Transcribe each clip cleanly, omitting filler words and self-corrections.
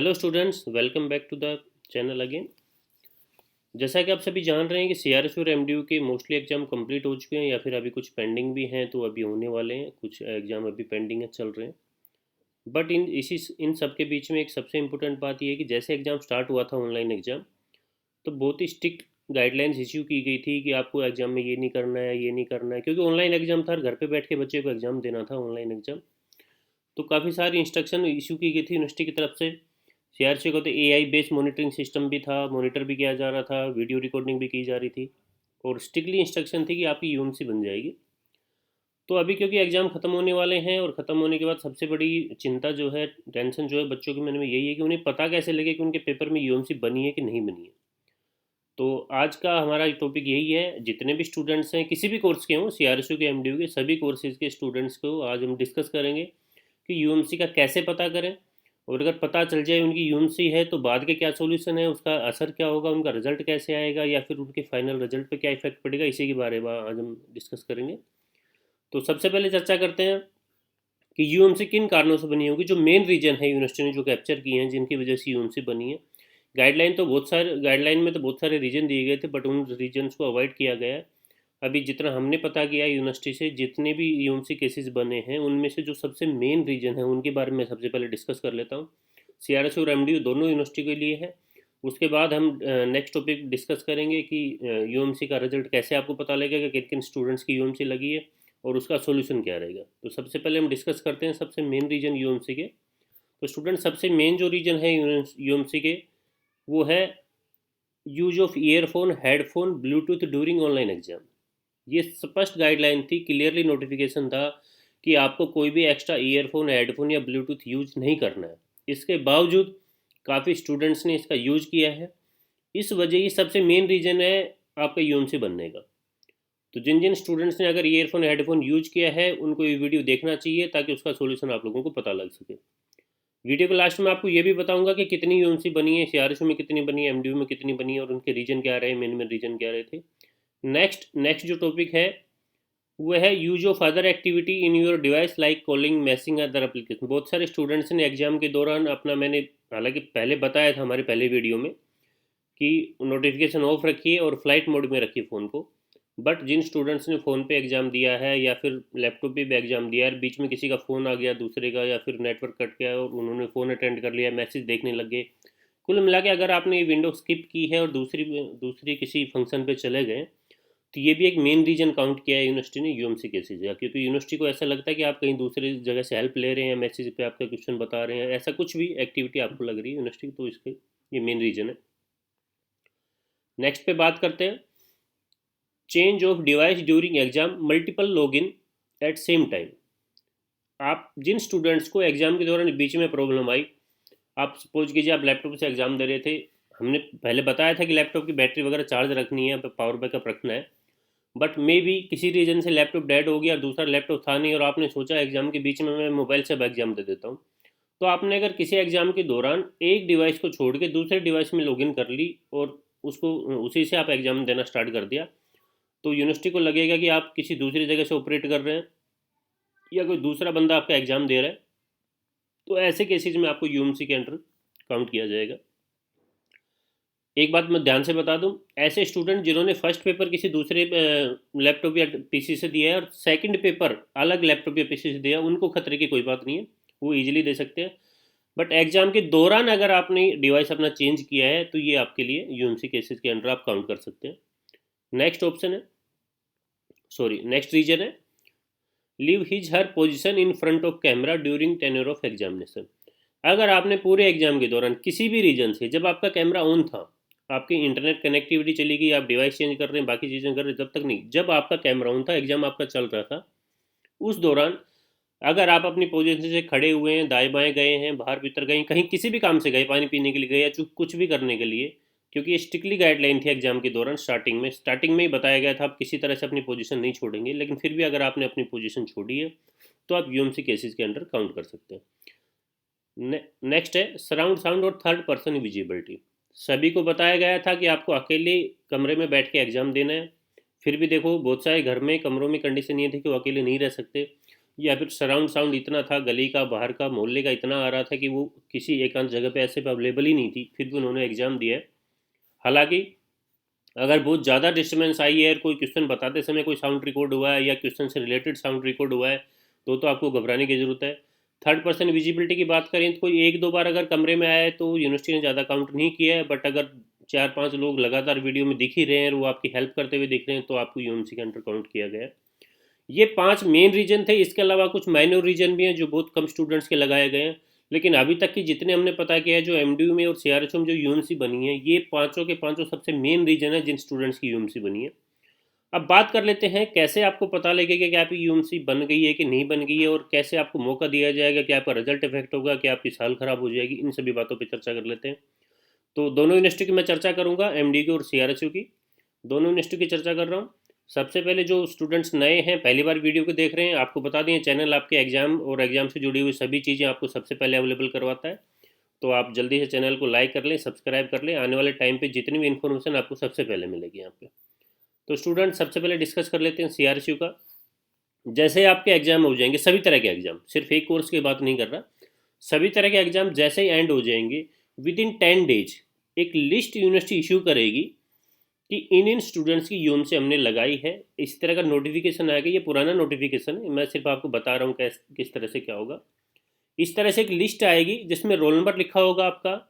Hello students, welcome back to the channel again. जैसा कि आप सभी जान रहे हैं कि सीआरएस और एमडीयू के मोस्टली एग्जाम कंप्लीट हो चुके हैं या फिर अभी कुछ पेंडिंग भी हैं, तो अभी होने वाले हैं। कुछ एग्जाम अभी पेंडिंग है, चल रहे हैं। बट इन सब के बीच में एक सबसे इम्पोर्टेंट बात यह है कि जैसे एग्ज़ाम स्टार्ट हुआ था ऑनलाइन एग्ज़ाम, तो बहुत ही स्ट्रिक्ट गाइडलाइंस इश्यू की गई थी कि आपको एग्ज़ाम में ये नहीं करना है, ये नहीं करना है, क्योंकि ऑनलाइन एग्ज़ाम था और घर पे बैठ के बच्चे को एग्ज़ाम देना था ऑनलाइन एग्ज़ाम। तो काफ़ी सारी इंस्ट्रक्शन इशू की गई थी यूनिवर्सिटी की तरफ से। सीआरसी को तो एआई बेस्ड मॉनिटरिंग सिस्टम भी था, मॉनिटर भी किया जा रहा था, वीडियो रिकॉर्डिंग भी की जा रही थी, और स्ट्रिक्टली इंस्ट्रक्शन थी कि आपकी यूएमसी बन जाएगी। तो अभी क्योंकि एग्ज़ाम ख़त्म होने वाले हैं, और ख़त्म होने के बाद सबसे बड़ी चिंता जो है, टेंशन जो है बच्चों के मन में यही है कि उन्हें पता कैसे लगे कि उनके पेपर में यूएमसी बनी है कि नहीं बनी है। तो आज का हमारा टॉपिक यही है। जितने भी स्टूडेंट्स हैं, किसी भी कोर्स के हों, सीआरएसयू के, एमडीयू के, सभी कोर्सेज़ के स्टूडेंट्स को आज हम डिस्कस करेंगे कि यूएमसी का कैसे पता करें, और अगर पता चल जाए उनकी यूएमसी है तो बाद के क्या सॉल्यूशन है, उसका असर क्या होगा, उनका रिजल्ट कैसे आएगा, या फिर उनके फाइनल रिजल्ट पे क्या इफेक्ट पड़ेगा, इसी के बारे में आज हम डिस्कस करेंगे। तो सबसे पहले चर्चा करते हैं कि यूएमसी किन कारणों से बनी होगी, जो मेन रीजन है यूनिवर्सिटी ने जो कैप्चर किए हैं जिनकी वजह से यूएमसी बनी है। गाइडलाइन में तो बहुत सारे रीजन दिए गए थे, बट उन रीजन्स को अवॉइड किया गया है। अभी जितना हमने पता किया यूनिवर्सिटी से, जितने भी यूएमसी केसेस बने हैं उनमें से जो सबसे मेन रीजन है उनके बारे में सबसे पहले डिस्कस कर लेता हूँ। सीआरएस और एमडीयू दोनों यूनिवर्सिटी के लिए है। उसके बाद हम नेक्स्ट टॉपिक डिस्कस करेंगे कि यूएमसी का रिजल्ट कैसे आपको पता लगेगा, किन किन स्टूडेंट्स की यूएमसी लगी है, और उसका सोल्यूशन क्या रहेगा। तो सबसे पहले हम डिस्कस करते हैं सबसे मेन रीजन यूएमसी के। तो स्टूडेंट, सबसे मेन जो रीजन है यूएमसी के, वो है use of earphone, headphone, Bluetooth during online exam. ये स्पष्ट गाइडलाइन थी, क्लियरली नोटिफिकेशन था कि आपको कोई भी एक्स्ट्रा ईयरफोन, हेडफोन या ब्लूटूथ यूज नहीं करना है। इसके बावजूद काफ़ी स्टूडेंट्स ने इसका यूज किया है। इस वजह ये सबसे मेन रीज़न है आपका यूएमसी बनने का। तो जिन जिन स्टूडेंट्स ने अगर ईयरफोन, हेडफोन यूज किया है, उनको ये वीडियो देखना चाहिए ताकि उसका सोल्यूशन आप लोगों को पता लग सके। वीडियो के लास्ट में आपको ये भी बताऊंगा कि कितनी यूएमसी बनी है, सीआरएसयू में कितनी बनी है, एमडीयू में कितनी बनी है, और उनके रीजन क्या रहे, मेन मेन रीजन क्या रहे थे। नेक्स्ट जो टॉपिक है वो है use of other activity in your device like calling, messaging, other application. बहुत सारे स्टूडेंट्स ने एग्जाम के दौरान अपना, मैंने हालांकि पहले बताया था हमारे पहले वीडियो में, कि नोटिफिकेशन ऑफ रखिए और फ्लाइट मोड में रखिए फ़ोन को। बट जिन स्टूडेंट्स ने फ़ोन पे एग्ज़ाम दिया है या फिर लैपटॉप पे भी एग्ज़ाम दिया है, बीच में किसी का फ़ोन आ गया दूसरे का, या फिर नेटवर्क कट गया और उन्होंने फ़ोन अटेंड कर लिया, मैसेज देखने लग गए, कुल मिला के अगर आपने ये विंडो स्किप की है और दूसरी दूसरी किसी फंक्शन पे चले गए, तो ये भी एक मेन रीजन काउंट किया है यूनिवर्सिटी ने यूएमसी केसेज का। क्योंकि यूनिवर्सिटी को ऐसा लगता है कि आप कहीं दूसरी जगह से हेल्प ले रहे हैं, मैसेज पे आपका क्वेश्चन बता रहे हैं, ऐसा कुछ भी एक्टिविटी आपको लग रही है यूनिवर्सिटी, तो इसके ये मेन रीजन है। नेक्स्ट पे बात करते हैं change of device during exam, multiple login at same time. आप जिन स्टूडेंट्स को एग्जाम के दौरान बीच में प्रॉब्लम आई, आप सपोज कीजिए आप लैपटॉप से एग्जाम दे रहे थे। हमने पहले बताया था कि लैपटॉप की बैटरी वगैरह चार्ज रखनी है, पावर बैकअप रखना है। बट मे भी किसी रीजन से लैपटॉप डेड हो गया और दूसरा लैपटॉप था नहीं, और आपने सोचा एग्जाम के बीच में मैं मोबाइल से अब एग्जाम दे देता हूँ। तो आपने अगर किसी एग्जाम के दौरान एक डिवाइस को छोड़ के दूसरे डिवाइस में लॉगिन कर ली और उसको उसी से आप एग्जाम देना स्टार्ट कर दिया, तो यूनिवर्सिटी को लगेगा कि आप किसी दूसरी जगह से ऑपरेट कर रहे हैं, या कोई दूसरा बंदा आपका एग्जाम दे रहा है। तो ऐसे केसेज में आपको यूएमसी के अंडर काउंट किया जाएगा। एक बात मैं ध्यान से बता दूं, ऐसे स्टूडेंट जिन्होंने फर्स्ट पेपर किसी दूसरे लैपटॉप या पीसी से दिया है और सेकंड पेपर अलग लैपटॉप या पीसी से दिया है, उनको खतरे की कोई बात नहीं है, वो इजीली दे सकते हैं। बट एग्जाम के दौरान अगर आपने डिवाइस अपना चेंज किया है, तो ये आपके लिए यूएमसी केसेस के अंडर आप काउंट कर सकते हैं। नेक्स्ट ऑप्शन है, सॉरी, नेक्स्ट रीजन है leave his her position in front of camera during tenure of examination. अगर आपने पूरे एग्जाम के दौरान किसी भी रीजन से, जब आपका कैमरा ऑन था, आपकी इंटरनेट कनेक्टिविटी चली गई, आप डिवाइस चेंज कर रहे हैं, बाकी चीज़ें कर रहे हैं, जब तक नहीं, जब आपका कैमरा ऑन था, एग्जाम आपका चल रहा था, उस दौरान अगर आप अपनी पोजीशन से खड़े हुए हैं, दाएं बाएं गए हैं, बाहर भीतर गए, कहीं किसी भी काम से गए, पानी पीने के लिए गए, या कुछ भी करने के लिए, क्योंकि ये स्ट्रिक्टली गाइडलाइन थी एग्जाम के दौरान। स्टार्टिंग में ही बताया गया था आप किसी तरह से अपनी पोजीशन नहीं छोड़ेंगे, लेकिन फिर भी अगर आपने अपनी पोजीशन छोड़ी है, तो आप यूएमसी केसेस के अंडर काउंट कर सकते हैं। नेक्स्ट है सराउंड साउंड और थर्ड पर्सन विजिबिलिटी। सभी को बताया गया था कि आपको अकेले कमरे में बैठ के एग्जाम देना है। फिर भी देखो, बहुत सारे घर में कमरों में कंडीशन ये थी कि वो अकेले नहीं रह सकते। या फिर सराउंड साउंड इतना था, गली का, बाहर का, मोहल्ले का इतना आ रहा था कि वो किसी एकांत जगह पे ऐसे अवेलेबल ही नहीं थी, फिर भी उन्होंने एग्ज़ाम दिया है। हालांकि अगर बहुत ज़्यादा डिस्टर्बेंस आई है और कोई क्वेश्चन बताते समय कोई साउंड रिकॉर्ड हुआ है या क्वेश्चन से रिलेटेड साउंड रिकॉर्ड हुआ है तो आपको घबराने की ज़रूरत है। थर्ड पर्सन विजिबिलिटी की बात करें तो कोई एक दो बार अगर कमरे में आया है तो यूनिवर्सिटी ने ज़्यादा काउंट नहीं किया है, बट अगर 4-5 लोग लगातार वीडियो में दिख ही रहे हैं और वो आपकी हेल्प करते हुए दिख रहे हैं तो आपको यूएमसी के अंडर काउंट किया गया है। ये 5 मेन रीजन थे, इसके अलावा कुछ माइनर रीजन भी हैं जो बहुत कम स्टूडेंट्स के लगाए गए हैं। लेकिन अभी तक की जितने हमने पता किया है, जो एमडीयू में और सीआरएचओ में जो यूएमसी बनी है, ये पांचों के पांचों सबसे मेन रीजन है जिन स्टूडेंट्स की यूएमसी बनी है। अब बात कर लेते हैं कैसे आपको पता लगेगा कि आपकी यूएमसी बन गई है कि नहीं बन गई है, और कैसे आपको मौका दिया जाएगा कि आपका रिजल्ट इफेक्ट होगा, कि आपकी साल खराब हो जाएगी। इन सभी बातों पर चर्चा कर लेते हैं। तो दोनों यूनिवर्सिटी की मैं चर्चा करूंगा, एमडी की और सीआरएचयू की। दोनों यूनिवर्सिटी की चर्चा कर रहा हूँ। सबसे पहले जो स्टूडेंट्स नए हैं, पहली बार वीडियो को देख रहे हैं, आपको बता दें चैनल आपके एग्जाम और एग्जाम से जुड़ी हुई सभी चीज़ें आपको सबसे पहले अवेलेबल करवाता है। तो आप जल्दी से चैनल को लाइक कर लें, सब्सक्राइब कर लें। आने वाले टाइम पे जितनी भी इन्फॉर्मेशन आपको सबसे पहले मिलेगी यहाँ पे। तो स्टूडेंट सबसे पहले डिस्कस कर लेते हैं सीआरएसयू का। जैसे आपके एग्जाम हो जाएंगे, सभी तरह के एग्जाम, सिर्फ एक कोर्स की बात नहीं कर रहा, सभी तरह के एग्जाम जैसे ही एंड हो जाएंगे, विद इन 10 डेज एक लिस्ट यूनिवर्सिटी इशू करेगी कि इन स्टूडेंट्स की यूएमसी हमने लगाई है। इस तरह का नोटिफिकेशन आएगा। ये पुराना नोटिफिकेशन है, मैं सिर्फ आपको बता रहा हूँ किस तरह से क्या होगा। इस तरह से एक लिस्ट आएगी जिसमें रोल नंबर लिखा होगा, आपका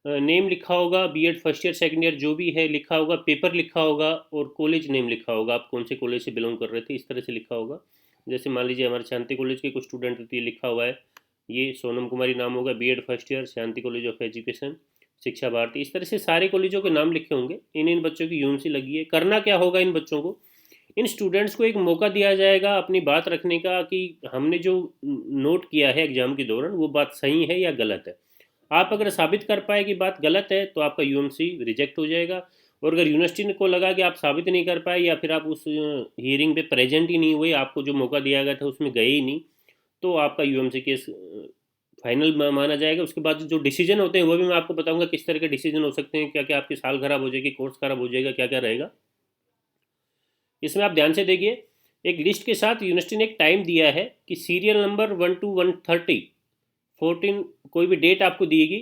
नेम लिखा होगा, B Ed first year second year जो भी है लिखा होगा, पेपर लिखा होगा, और कॉलेज नेम लिखा होगा, आप कौन से कॉलेज से बिलोंग कर रहे थे, इस तरह से लिखा होगा। जैसे मान लीजिए हमारे शांति कॉलेज के कुछ स्टूडेंट थे, लिखा हुआ है ये सोनम कुमारी नाम होगा, B Ed first year, Shanti college of education, Shiksha Bharti. इस तरह से सारे कॉलेजों के नाम लिखे होंगे। इन बच्चों की यूएमसी लगी है। करना क्या होगा, इन बच्चों को, इन स्टूडेंट्स को एक मौका दिया जाएगा अपनी बात रखने का कि हमने जो नोट किया है एग्जाम के दौरान वो बात सही है या गलत है। आप अगर साबित कर पाए कि बात गलत है तो आपका यूएमसी रिजेक्ट हो जाएगा। और अगर यूनिवर्सिटी को लगा कि आप साबित नहीं कर पाए या फिर आप उस हियरिंग पे प्रेजेंट ही नहीं हुए, आपको जो मौका दिया गया था उसमें गए ही नहीं, तो आपका यूएमसी केस फाइनल माना जाएगा। उसके बाद जो डिसीजन होते हैं वो भी मैं आपको बताऊंगा किस तरह के डिसीजन हो सकते हैं, क्या क्या आपकी साल खराब हो जाएगी, कोर्स खराब हो जाएगा, क्या क्या रहेगा। इसमें आप ध्यान से देखिए, एक लिस्ट के साथ यूनिवर्सिटी ने एक टाइम दिया है कि सीरियल नंबर 1 to 130 14 कोई भी डेट आपको दिएगी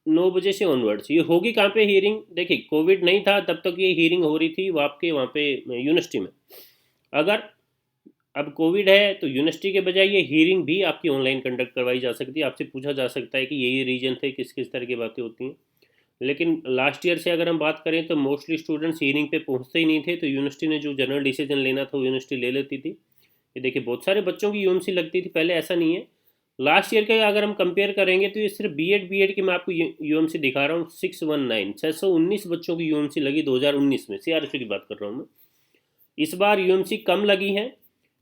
9 बजे से ऑनवर्ड्स। ये होगी कहाँ पे हियरिंग, देखिए कोविड नहीं था तब तक ये हियरिंग हो रही थी वो आपके वहाँ पे यूनिवर्सिटी में। अगर अब कोविड है तो यूनिवर्सिटी के बजाय ये हियरिंग भी आपकी ऑनलाइन कंडक्ट करवाई जा सकती है। आपसे पूछा जा सकता है कि यही रीजन थे, किस किस तरह की बातें होती हैं। लेकिन लास्ट ईयर से अगर हम बात करें तो मोस्टली स्टूडेंट्स हियरिंग पे पहुंचते ही नहीं थे, तो यूनिवर्सिटी ने जो जनरल डिसीजन लेना था वो यूनिवर्सिटी ले लेती थी। ये देखिए बहुत सारे बच्चों की यूएमसी लगती थी पहले, ऐसा नहीं है। लास्ट ईयर का अगर हम कंपेयर करेंगे तो ये सिर्फ बीएड की मैं आपको यूएमसी दिखा रहा हूँ, 619 बच्चों की यूएमसी लगी 2019 में। सीआरएसयू की बात कर रहा हूँ मैं। इस बार यूएमसी कम लगी है।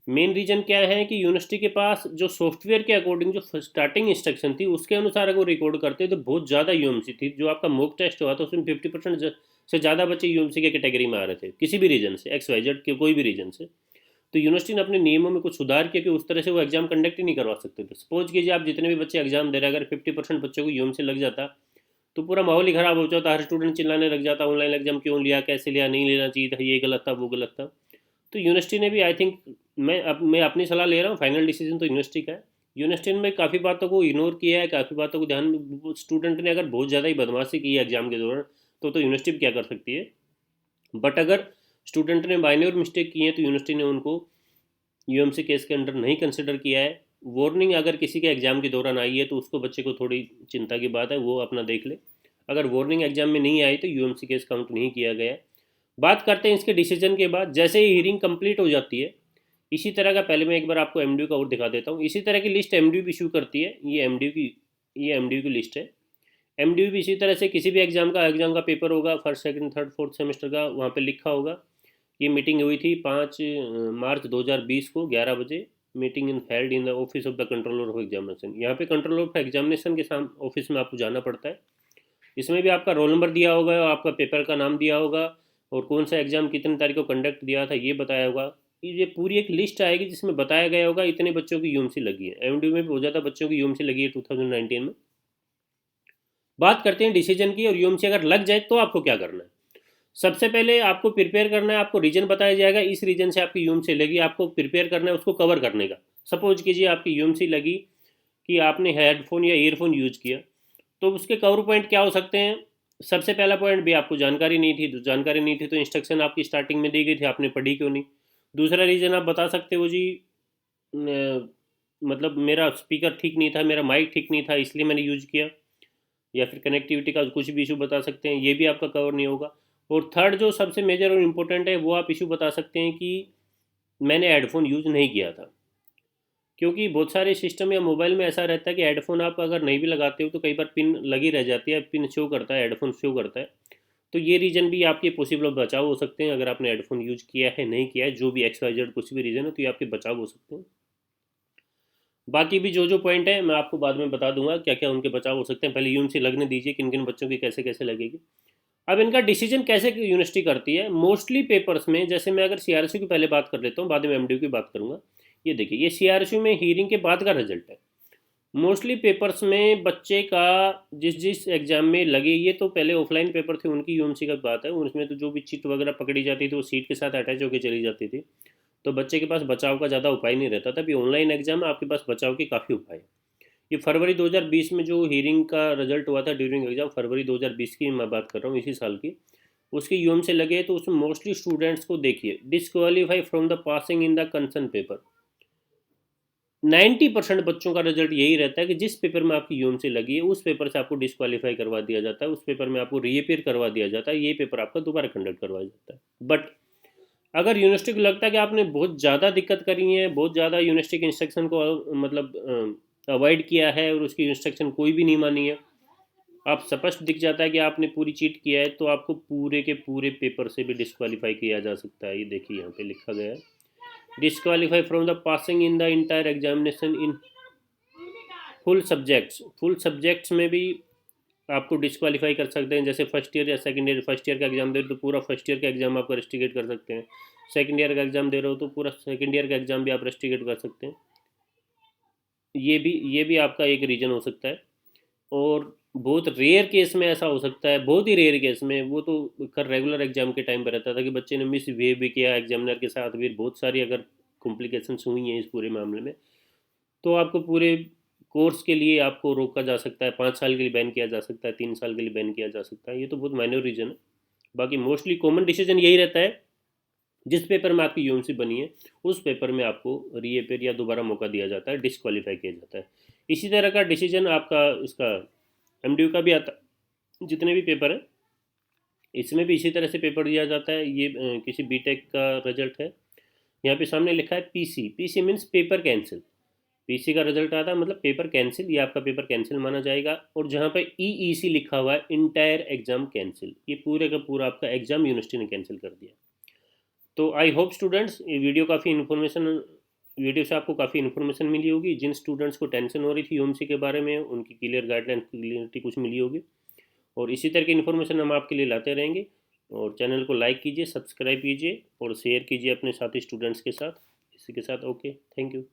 मेन रीज़न क्या है कि यूनिवर्सिटी के पास जो सॉफ्टवेयर के अकॉर्डिंग जो स्टार्टिंग इंस्ट्रक्शन थी उसके अनुसार अगर वो रिकॉर्ड करते तो बहुत ज़्यादा यूएमसी थी। जो आपका मॉक टेस्ट हुआ था उसमें 50% से ज़्यादा बच्चे यूएमसी के कैटेगरी में आ रहे थे, किसी भी रीजन से, XYZ के कोई भी रीजन से। तो यूनिवर्सिटी ने अपने नियमों में कुछ सुधार किया कि उस तरह से वो एग्जाम कंडक्ट ही नहीं करवा सकते थे। सपोज कीजिए आप जितने भी बच्चे एग्जाम दे रहे हैं, अगर 50% बच्चों को यूएमसी लग जाता तो पूरा माहौल ही खराब हो जाता। हर स्टूडेंट चिल्लाने लग जाता, ऑनलाइन एग्जाम क्यों लिया, कैसे लिया, नहीं लेना चाहिए था, ये गलत था, वो गलत था। तो यूनिवर्सिटी ने भी आई थिंक, मैं अपनी सलाह ले रहा हूँ, फाइनल डिसीजन तो यूनिवर्सिटी का है। यूनिवर्सिटी ने काफ़ी बातों को इग्नोर किया है, काफ़ी बातों को ध्यान में, स्टूडेंट ने अगर बहुत ज़्यादा ही बदमाशी की है एग्जाम के दौरान तो यूनिवर्सिटी भी क्या कर सकती है। बट अगर स्टूडेंट ने माइनर मिस्टेक की है तो यूनिवर्सिटी ने उनको यूएमसी केस के अंडर नहीं कंसिडर किया है। वार्निंग अगर किसी के एग्जाम के दौरान आई है तो उसको बच्चे को थोड़ी चिंता की बात है, वो अपना देख ले। अगर वार्निंग एग्जाम में नहीं आई तो यूएमसी केस काउंट नहीं किया गया। बात करते हैं इसके डिसीजन के बाद। जैसे ही हियरिंग कंप्लीट हो जाती है, इसी तरह का, पहले मैं एक बार आपको एमडीयू का और दिखा देता हूँ। इसी तरह की लिस्ट एमडीयू भी इशू करती है। ये एमडीयू की लिस्ट है। एमडीयू भी इसी तरह से किसी भी एग्जाम का पेपर होगा, first second third fourth semester का, वहाँ पे लिखा होगा। ये मीटिंग हुई थी 5 मार्च 2020 को 11 बजे। Meeting in held in the office of the controller of examination. यहाँ पे कंट्रोलर ऑफ एग्जामिनेशन के सामने ऑफिस में आपको जाना पड़ता है। इसमें भी आपका रोल नंबर दिया होगा, आपका पेपर का नाम दिया होगा, और कौन सा एग्जाम कितने तारीख को कंडक्ट दिया था ये बताया होगा। ये पूरी एक लिस्ट आएगी जिसमें बताया गया होगा इतने बच्चों की यूएमसी लगी है। एमडीयू में बहुत ज़्यादा बच्चों की यूएमसी लगी है 2019 में। बात करते हैं डिसीजन की। और यूएमसी अगर लग जाए तो आपको क्या करना है। सबसे पहले आपको प्रिपेयर करना है। आपको रीजन बताया जाएगा, इस रीजन से आपकी यूएमसी लगी, आपको प्रिपेयर करना है उसको कवर करने का। सपोज कीजिए आपकी यूएमसी लगी कि आपने हेडफोन या ईयरफोन यूज किया, तो उसके कवर पॉइंट क्या हो सकते हैं? सबसे पहला पॉइंट भी आपको जानकारी नहीं थी, तो जानकारी नहीं थी तो इंस्ट्रक्शन आपकी स्टार्टिंग में दी गई थी, आपने पढ़ी क्यों नहीं? दूसरा रीज़न आप बता सकते हो जी, मतलब मेरा स्पीकर ठीक नहीं था, मेरा माइक ठीक नहीं था इसलिए मैंने यूज किया, या फिर कनेक्टिविटी का कुछ भी इशू बता सकते हैं, ये भी आपका कवर नहीं होगा। और थर्ड जो सबसे मेजर और इम्पोर्टेंट है वो आप इशू बता सकते हैं कि मैंने हेडफोन यूज़ नहीं किया था। क्योंकि बहुत सारे सिस्टम या मोबाइल में ऐसा रहता है कि हेडफोन आप अगर नहीं भी लगाते हो तो कई बार पिन लगी रह जाती है, पिन शो करता है, हेडफोन शो करता है। तो ये रीज़न भी आपके पॉसिबल बचाव हो सकते हैं, अगर आपने हेडफोन यूज किया है नहीं किया है, जो भी एक्स वाई जेड कुछ भी रीज़न है, तो ये आपके बचाव हो सकते हैं। बाकी भी जो जो पॉइंट है मैं आपको बाद में बता दूंगा क्या क्या उनके बचाव हो सकते हैं। पहले यूनिवर्सिटी लगने दीजिए किन किन बच्चों की कैसे कैसे लगेगी। अब इनका डिसीजन कैसे यूनिवर्सिटी करती है, मोस्टली पेपर्स में, जैसे मैं अगर सीआरएसयू की पहले बात कर लेता हूँ, बाद में एमडीयू की बात करूंगा। ये देखिए, ये सीआरएसयू में हीयरिंग के बाद का रिजल्ट है। मोस्टली पेपर्स में बच्चे का जिस जिस एग्जाम में लगे, ये तो पहले ऑफलाइन पेपर थे उनकी यूएमसी का बात है, उसमें तो जो भी चिट वगैरह पकड़ी जाती थी वो सीट के साथ अटैच होकर चली जाती थी, तो बच्चे के पास बचाव का ज़्यादा उपाय नहीं रहता था। अभी ऑनलाइन एग्जाम है, आपके पास बचाव के काफ़ी उपाय है। ये फरवरी 2020 में जो हीयरिंग का रिजल्ट हुआ था ड्यूरिंग एग्जाम, फरवरी 2020 की मैं बात कर रहा हूँ, इसी साल की, उसके यूएम से लगे, तो उसमें मोस्टली स्टूडेंट्स को देखिए disqualify from the passing in the concern paper. 90% बच्चों का रिजल्ट यही रहता है कि जिस पेपर में आपकी यूएम से लगी है उस पेपर से आपको डिसक्वालीफाई करवा दिया जाता है, उस पेपर में आपको रीअपेयर करवा दिया जाता है, ये पेपर आपका दोबारा कंडक्ट करवाया जाता है। बट अगर यूनिवर्सिटी को लगता है कि आपने बहुत ज़्यादा दिक्कत करी है, बहुत ज़्यादा यूनिवर्सिटी के इंस्ट्रक्शन को मतलब अवॉइड किया है और उसकी इंस्ट्रक्शन कोई भी नहीं मानी है, आप स्पष्ट दिख जाता है कि आपने पूरी चीट किया है, तो आपको पूरे के पूरे पेपर से भी डिस्क्वालीफाई किया जा सकता है। ये देखिए यहाँ पे लिखा गया है, disqualify from the passing in the entire examination in full subjects. Full subjects में भी आपको डिस्क्वालीफाई कर सकते हैं, जैसे फर्स्ट ईयर या सेकंड ईयर, फर्स्ट ईयर का एग्जाम दे रहे हो तो पूरा फर्स्ट ईयर का एग्जाम आपको रेस्ट्रिकेट कर सकते हैं, सेकंड ईयर का एग्जाम दे रहे हो तो पूरा सेकंड ईयर का एग्जाम भी आप रेस्ट्रिकेट कर सकते हैं। ये भी आपका एक रीज़न हो सकता है। और बहुत रेयर केस में ऐसा हो सकता है, बहुत ही रेयर केस में, वो तो कर रेगुलर एग्जाम के टाइम पर रहता था कि बच्चे ने मिसबिहेव भी किया एग्जामिनर के साथ भी, बहुत सारी अगर कॉम्प्लिकेशंस हुई हैं इस पूरे मामले में, तो आपको पूरे कोर्स के लिए आपको रोका जा सकता है, 5 साल के लिए बैन किया जा सकता है, 3 साल के लिए बैन किया जा सकता है। ये तो बहुत माइनर रीजन है। बाकी मोस्टली कॉमन डिसीजन यही रहता है, जिस पेपर में आपकी यूएमसी बनी है उस पेपर में आपको रीअपेयर या दोबारा मौका दिया जाता है, डिसक्वालीफाई किया जाता है। इसी तरह का डिसीजन आपका इसका एमडीयू का भी आता है, जितने भी पेपर हैं इसमें भी इसी तरह से पेपर दिया जाता है। ये किसी बीटेक का रिजल्ट है, यहाँ पे सामने लिखा है PC. PC means paper cancel. PC का रिजल्ट आता है मतलब पेपर कैंसिल, ये आपका पेपर कैंसिल माना जाएगा। और जहाँ पे ईईसी लिखा हुआ है, इंटायर एग्जाम कैंसिल, ये पूरे का पूरा आपका एग्जाम यूनिवर्सिटी ने कैंसिल कर दिया। तो आई होप स्टूडेंट्स, ये वीडियो से आपको काफ़ी इन्फॉर्मेशन मिली होगी। जिन स्टूडेंट्स को टेंशन हो रही थी यूएमसी के बारे में, उनकी क्लियर गाइडलाइन क्लियरिटी कुछ मिली होगी। और इसी तरह की इन्फॉर्मेशन हम आपके लिए लाते रहेंगे। और चैनल को लाइक कीजिए, सब्सक्राइब कीजिए और शेयर कीजिए अपने साथी स्टूडेंट्स के साथ। इसी के साथ ओके, थैंक यू।